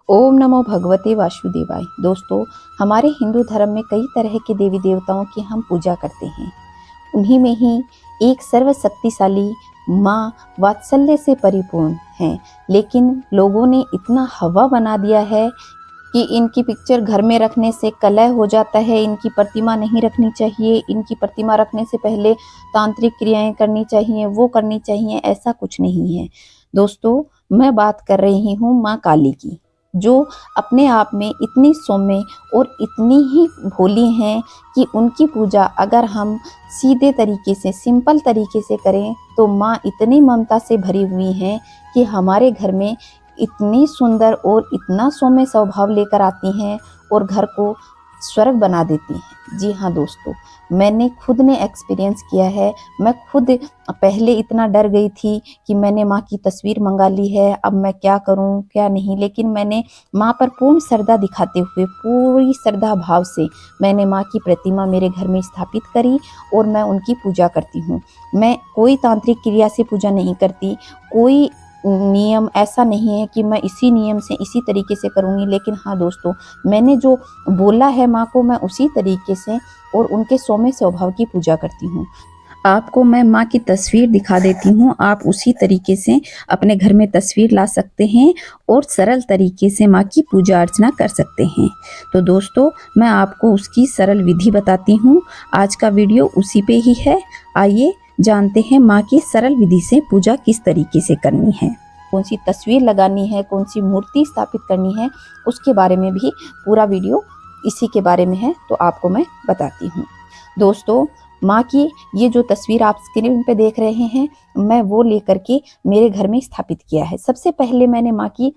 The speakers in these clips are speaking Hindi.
ओम नमो भगवते वासुदेवाय। दोस्तों, हमारे हिंदू धर्म में कई तरह के देवी देवताओं की हम पूजा करते हैं। उन्हीं में ही एक सर्वशक्तिशाली माँ वात्सल्य से परिपूर्ण है, लेकिन लोगों ने इतना हवा बना दिया है कि इनकी पिक्चर घर में रखने से कलह हो जाता है, इनकी प्रतिमा नहीं रखनी चाहिए, इनकी प्रतिमा रखने से पहले तांत्रिक क्रियाएं करनी चाहिए, वो करनी चाहिए। ऐसा कुछ नहीं है दोस्तों। मैं बात कर रही हूँ माँ काली की, जो अपने आप में इतनी सौम्य और इतनी ही भोली हैं कि उनकी पूजा अगर हम सीधे तरीके से, सिंपल तरीके से करें तो माँ इतनी ममता से भरी हुई हैं कि हमारे घर में इतनी सुंदर और इतना सौम्य स्वभाव लेकर आती हैं और घर को स्वर्ग बना देती हैं। जी हाँ दोस्तों, मैंने खुद ने एक्सपीरियंस किया है। मैं खुद पहले इतना डर गई थी कि मैंने माँ की तस्वीर मंगा ली है, अब मैं क्या करूँ क्या नहीं, लेकिन मैंने माँ पर पूर्ण श्रद्धा दिखाते हुए, पूरी श्रद्धा भाव से मैंने माँ की प्रतिमा मेरे घर में स्थापित करी और मैं उनकी पूजा करती हूँ। मैं कोई तांत्रिक क्रिया से पूजा नहीं करती, कोई नियम ऐसा नहीं है कि मैं इसी नियम से इसी तरीके से करूँगी, लेकिन हाँ दोस्तों, मैंने जो बोला है माँ को, मैं उसी तरीके से और उनके सौम्य स्वभाव की पूजा करती हूँ। आपको मैं माँ की तस्वीर दिखा देती हूँ, आप उसी तरीके से अपने घर में तस्वीर ला सकते हैं और सरल तरीके से माँ की पूजा अर्चना कर सकते हैं। तो दोस्तों, मैं आपको उसकी सरल विधि बताती हूँ। आज का वीडियो उसी पे ही है। आइए जानते हैं माँ की सरल विधि से पूजा किस तरीके से करनी है, कौन सी तस्वीर लगानी है, कौन सी मूर्ति स्थापित करनी है, उसके बारे में भी पूरा वीडियो इसी के बारे में है, तो आपको मैं बताती हूँ। दोस्तों, माँ की ये जो तस्वीर आप स्क्रीन पे देख रहे हैं, मैं वो लेकर के मेरे घर में स्थापित किया है। सबसे पहले मैंने माँ की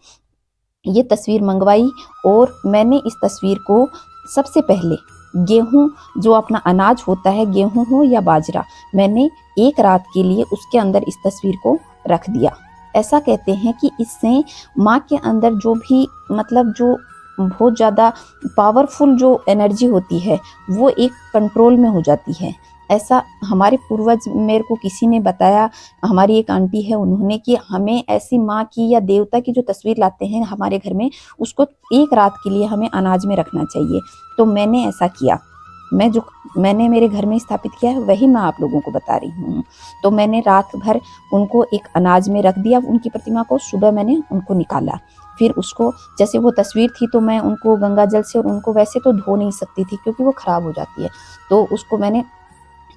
ये तस्वीर मंगवाई और मैंने इस तस्वीर को सबसे पहले गेहूं, जो अपना अनाज होता है, गेहूं हो या बाजरा, मैंने एक रात के लिए उसके अंदर इस तस्वीर को रख दिया। ऐसा कहते हैं कि इससे माँ के अंदर जो भी मतलब जो बहुत ज़्यादा पावरफुल जो एनर्जी होती है वो एक कंट्रोल में हो जाती है। ऐसा हमारे पूर्वज, मेरे को किसी ने बताया, हमारी एक आंटी है, उन्होंने, कि हमें ऐसी माँ की या देवता की जो तस्वीर लाते हैं हमारे घर में, उसको एक रात के लिए हमें अनाज में रखना चाहिए। तो मैंने ऐसा किया। मैंने मेरे घर में स्थापित किया है वही मैं आप लोगों को बता रही हूँ। तो मैंने रात भर उनको एक अनाज में रख दिया, उनकी प्रतिमा को। सुबह मैंने उनको निकाला, फिर उसको, जैसे वो तस्वीर थी तो मैं उनको गंगा जल से, और उनको वैसे तो धो नहीं सकती थी क्योंकि वो खराब हो जाती है, तो उसको मैंने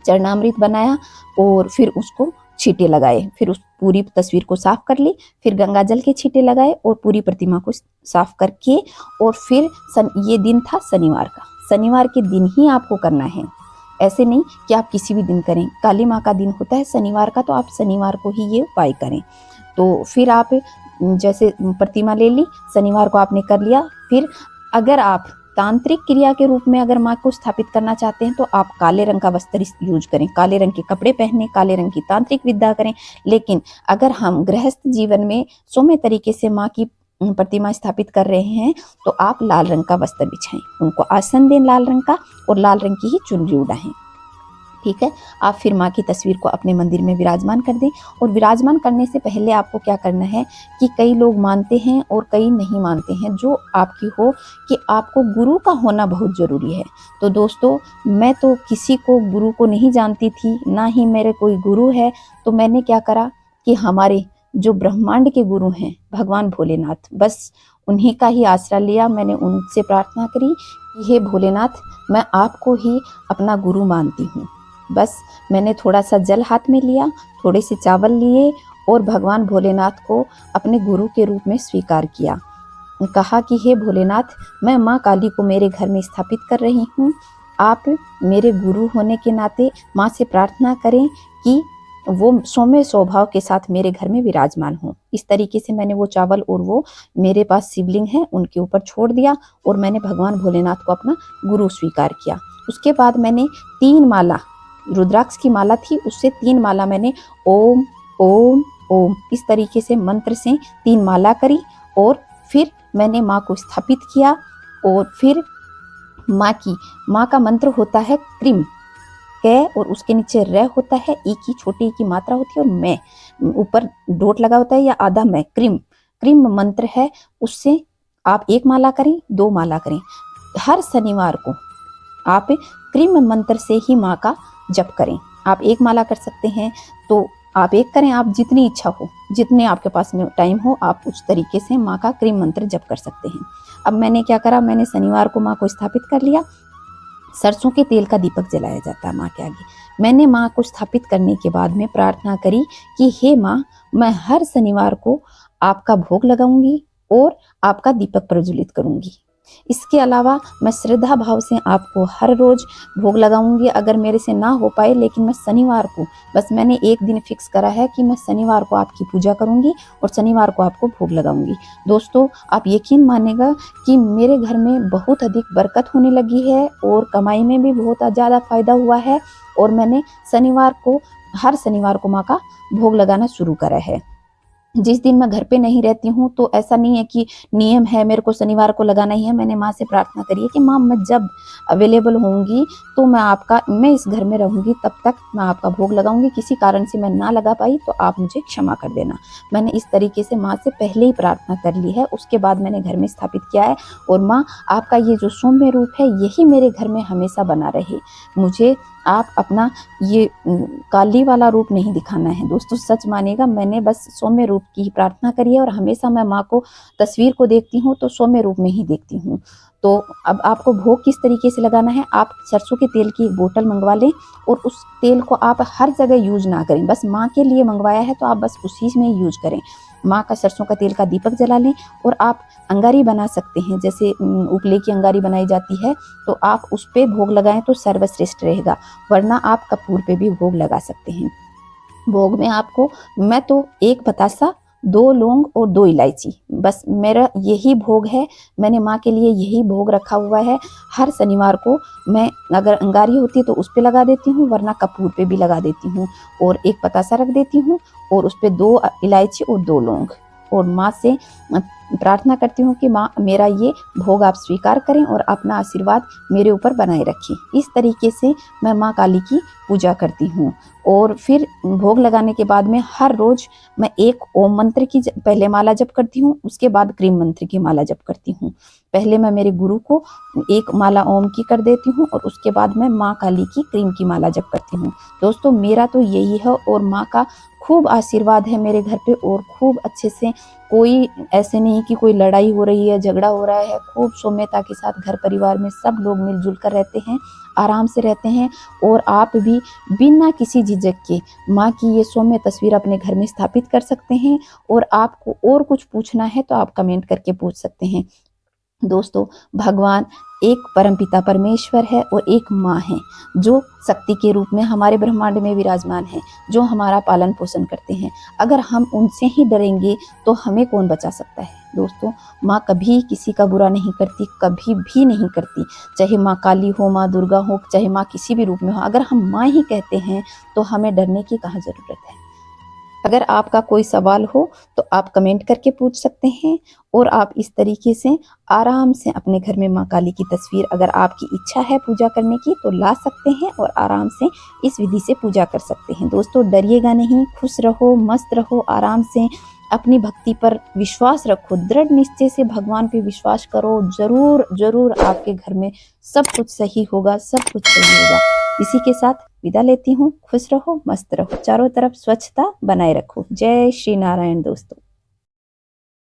चरणामृत बनाया और फिर उसको छींटे लगाए, फिर उस पूरी तस्वीर को साफ कर ली, फिर गंगा जल के छींटे लगाए और पूरी प्रतिमा को साफ करके, और फिर ये दिन था शनिवार का। शनिवार के दिन ही आपको करना है, ऐसे नहीं कि आप किसी भी दिन करें। काली माँ का दिन होता है शनिवार का, तो आप शनिवार को ही ये उपाय करें। तो फिर आप जैसे प्रतिमा ले ली, शनिवार को आपने कर लिया। फिर अगर आप तांत्रिक क्रिया के रूप में अगर माँ को स्थापित करना चाहते हैं तो आप काले रंग का वस्त्र यूज करें, काले रंग के कपड़े पहने, काले रंग की तांत्रिक विद्या करें। लेकिन अगर हम गृहस्थ जीवन में सौम्य तरीके से माँ की प्रतिमा स्थापित कर रहे हैं तो आप लाल रंग का वस्त्र बिछाएं, उनको आसन दें लाल रंग का, और लाल रंग की ही चुनरी उड़ाएं। ठीक है, आप फिर माँ की तस्वीर को अपने मंदिर में विराजमान कर दें। और विराजमान करने से पहले आपको क्या करना है कि कई लोग मानते हैं और कई नहीं मानते हैं, जो आपकी हो, कि आपको गुरु का होना बहुत ज़रूरी है। तो दोस्तों, मैं तो किसी को गुरु को नहीं जानती थी, ना ही मेरे कोई गुरु है। तो मैंने क्या करा कि हमारे जो ब्रह्मांड के गुरु हैं भगवान भोलेनाथ, बस उन्हीं का ही आसरा लिया। मैंने उनसे प्रार्थना करी कि हे भोलेनाथ, मैं आपको ही अपना गुरु मानती हूँ। बस मैंने थोड़ा सा जल हाथ में लिया, थोड़े से चावल लिए और भगवान भोलेनाथ को अपने गुरु के रूप में स्वीकार किया। कहा कि हे भोलेनाथ, मैं माँ काली को मेरे घर में स्थापित कर रही हूँ। आप मेरे गुरु होने के नाते माँ से प्रार्थना करें कि वो सौम्य स्वभाव के साथ मेरे घर में विराजमान हो। इस तरीके से मैंने वो चावल और वो मेरे पास शिवलिंग है उनके ऊपर छोड़ दिया और मैंने भगवान भोलेनाथ को अपना गुरु स्वीकार किया। उसके बाद मैंने 3 माला, रुद्राक्ष की माला थी, उससे 3 माला मैंने ओम ओम ओम इस तरीके से मंत्र से 3 माला करी। और फिर मैंने माँ को स्थापित किया। और फिर माँ का मंत्र होता है क्रीम, कै और उसके नीचे र होता है, ई की छोटी ई की मात्रा होती है, और मैं ऊपर डॉट लगा होता है या आधा मैं, क्रीम मंत्र है। उससे आप 1 माला करें, 2 माला करें, हर शनिवार को आप क्रीम मंत्र से ही माँ का जप करें। आप 1 माला कर सकते हैं तो आप 1 करें, आप जितनी इच्छा हो, जितने आपके पास में टाइम हो, आप उस तरीके से माँ का क्रीम मंत्र जप कर सकते हैं। अब मैंने क्या करा, मैंने शनिवार को माँ को स्थापित कर लिया। सरसों के तेल का दीपक जलाया जाता है माँ के आगे। मैंने माँ को स्थापित करने के बाद में प्रार्थना करी कि हे माँ, मैं हर शनिवार को आपका भोग लगाऊंगी और आपका दीपक प्रज्वलित करूंगी। इसके अलावा मैं श्रद्धा भाव से आपको हर रोज भोग लगाऊंगी। अगर मेरे से ना हो पाए, लेकिन मैं शनिवार को, बस मैंने एक दिन फिक्स करा है कि मैं शनिवार को आपकी पूजा करूंगी और शनिवार को आपको भोग लगाऊंगी। दोस्तों, आप यकीन मानेगा कि मेरे घर में बहुत अधिक बरकत होने लगी है और कमाई में भी बहुत ज़्यादा फायदा हुआ है। और मैंने शनिवार को, हर शनिवार को माँ का भोग लगाना शुरू करा है। जिस दिन मैं घर पे नहीं रहती हूँ तो ऐसा नहीं है कि नियम है मेरे को शनिवार को लगाना ही है। मैंने माँ से प्रार्थना करी है कि माँ, मैं जब अवेलेबल होंगी तो मैं इस घर में रहूंगी, तब तक मैं आपका भोग लगाऊंगी। किसी कारण से मैं ना लगा पाई तो आप मुझे क्षमा कर देना। मैंने इस तरीके से माँ से पहले ही प्रार्थना कर ली है, उसके बाद मैंने घर में स्थापित किया है। और माँ, आपका ये जो सौम्य रूप है यही मेरे घर में हमेशा बना रहे। मुझे आप अपना ये काली वाला रूप नहीं दिखाना है। दोस्तों, सच मानिएगा, मैंने बस सौम्य रूप की ही प्रार्थना करी है और हमेशा मैं माँ को तस्वीर को देखती हूँ तो सौम्य रूप में ही देखती हूँ। तो अब आपको भोग किस तरीके से लगाना है, आप सरसों के तेल की एक बोतल मंगवा लें और उस तेल को आप हर जगह यूज ना करें। बस माँ के लिए मंगवाया है तो आप बस उसी में यूज करें। माँ का सरसों का तेल का दीपक जला लें और आप अंगारी बना सकते हैं, जैसे उपले की अंगारी बनाई जाती है, तो आप उस पे भोग लगाएं तो सर्वश्रेष्ठ रहेगा। वरना आप कपूर पे भी भोग लगा सकते हैं। भोग में आपको, मैं तो 1 बतासा, 2 लौंग और 2 इलायची, बस मेरा यही भोग है। मैंने माँ के लिए यही भोग रखा हुआ है। हर शनिवार को मैं, अगर अंगारी होती है तो उस पे लगा देती हूँ, वरना कपूर पे भी लगा देती हूँ और 1 पतासा रख देती हूँ और उस पे 2 इलायची और 2 लौंग। और माँ से प्रार्थना करती हूँ कि माँ, मेरा ये भोग आप स्वीकार करें और अपना आशीर्वाद मेरे ऊपर बनाए रखें। इस तरीके से मैं माँ काली की पूजा करती हूँ। और फिर भोग लगाने के बाद में हर रोज मैं 1 ओम मंत्र की पहले माला जप करती हूँ, उसके बाद क्रीम मंत्र की माला जप करती हूँ। पहले मैं मेरे गुरु को 1 माला ओम की कर देती हूँ और उसके बाद मैं माँ काली की क्रीम की माला जप करती हूँ। दोस्तों, मेरा तो यही है और माँ का खूब आशीर्वाद है मेरे घर पे और खूब अच्छे से, कोई ऐसे नहीं कि कोई लड़ाई हो रही है, झगड़ा हो रहा है। खूब सौम्यता के साथ घर परिवार में सब लोग मिलजुल कर रहते हैं, आराम से रहते हैं। और आप भी बिना किसी झिझक के माँ की ये सौम्य तस्वीर अपने घर में स्थापित कर सकते हैं। और आपको और कुछ पूछना है तो आप कमेंट करके पूछ सकते हैं। दोस्तों, भगवान एक परमपिता परमेश्वर है और एक माँ है, जो शक्ति के रूप में हमारे ब्रह्मांड में विराजमान है, जो हमारा पालन पोषण करते हैं। अगर हम उनसे ही डरेंगे तो हमें कौन बचा सकता है। दोस्तों, माँ कभी किसी का बुरा नहीं करती, कभी भी नहीं करती। चाहे माँ काली हो, माँ दुर्गा हो, चाहे माँ किसी भी रूप में हो, अगर हम माँ ही कहते हैं तो हमें डरने की कहाँ जरूरत है। अगर आपका कोई सवाल हो तो आप कमेंट करके पूछ सकते हैं और आप इस तरीके से आराम से अपने घर में माँ काली की तस्वीर, अगर आपकी इच्छा है पूजा करने की, तो ला सकते हैं और आराम से इस विधि से पूजा कर सकते हैं। दोस्तों, डरिएगा नहीं, खुश रहो, मस्त रहो, आराम से अपनी भक्ति पर विश्वास रखो, दृढ़ निश्चय से भगवान पे विश्वास करो। जरूर जरूर आपके घर में सब कुछ सही होगा, सब कुछ सही होगा। इसी के साथ विदा लेती हूँ। खुश रहो, मस्त रहो, चारों तरफ स्वच्छता बनाए रखो। जय श्री नारायण दोस्तों।